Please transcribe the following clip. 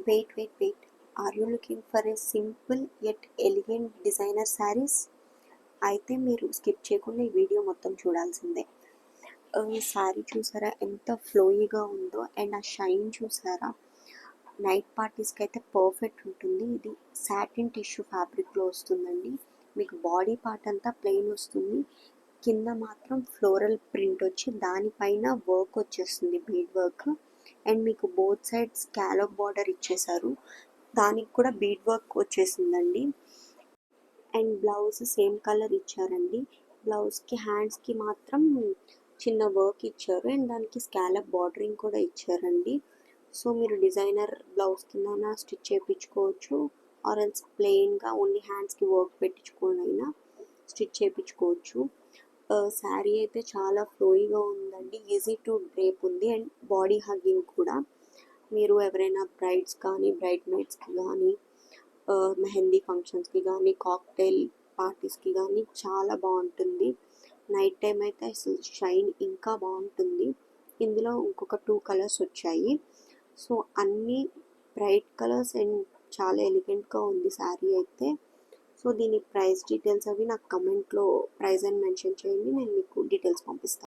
Wait. Are you looking for a simple yet elegant designer sarees? అయితే మీరు skip చేయకుండా ఈ వీడియో మొత్తం చూడాల్సిందే. ఈ శారీ చూసారా ఎంత ఫ్లోయీగా ఉందో, అండ్ ఆ షైన్ చూసారా, నైట్ పార్టీస్కి అయితే పర్ఫెక్ట్ ఉంటుంది. ఇది సాటిన్ టిష్యూ ఫ్యాబ్రిక్లో వస్తుందండి. మీకు బాడీ పార్ట్ అంతా ప్లెయిన్ వస్తుంది, కింద మాత్రం ఫ్లోరల్ ప్రింట్ వచ్చి దానిపైన వర్క్ వచ్చేస్తుంది, బీడ్ వర్క్. అండ్ మీకు బోత్ సైడ్స్ స్కాలప్ బార్డర్ ఇచ్చేసారు, దానికి కూడా బీడ్ వర్క్ వచ్చేసిందండి. అండ్ బ్లౌజ్ సేమ్ కలర్ ఇచ్చారండి. బ్లౌజ్కి హ్యాండ్స్కి మాత్రం చిన్న వర్క్ ఇచ్చారు, అండ్ దానికి స్కాలప్ బార్డరింగ్ కూడా ఇచ్చారండి. సో మీరు డిజైనర్ బ్లౌజ్ కింద స్టిచ్ చేయించుకోవచ్చు, ఆర్ ఎల్స్ ప్లెయిన్గా ఓన్లీ హ్యాండ్స్కి వర్క్ పెట్టించుకొని అయినా స్టిచ్ చేయించుకోవచ్చు. శారీ అయితే చాలా ఫ్లోయిగా ఉందండి, ఈజీ టు డ్రేప్ ఉంది, అండ్ బాడీ హగ్గింగ్ కూడా. మీరు ఎవరైనా బ్రైడ్స్ కానీ బ్రైడ్ మేడ్స్కి కానీ మెహందీ ఫంక్షన్స్కి కానీ కాక్టైల్ పార్టీస్కి కానీ చాలా బాగుంటుంది. నైట్ టైం అయితే అసలు షైన్ ఇంకా బాగుంటుంది. ఇందులో ఇంకొక 2 కలర్స్ వచ్చాయి. సో అన్నీ బ్రైట్ కలర్స్ అండ్ చాలా ఎలిగెంట్గా ఉంది శారీ అయితే. సో దీని ప్రైస్ డీటెయిల్స్ అవి నాకు కమెంట్లో ప్రైస్ అని మెన్షన్ చేయండి, నేను మీకు డీటెయిల్స్ పంపిస్తాను.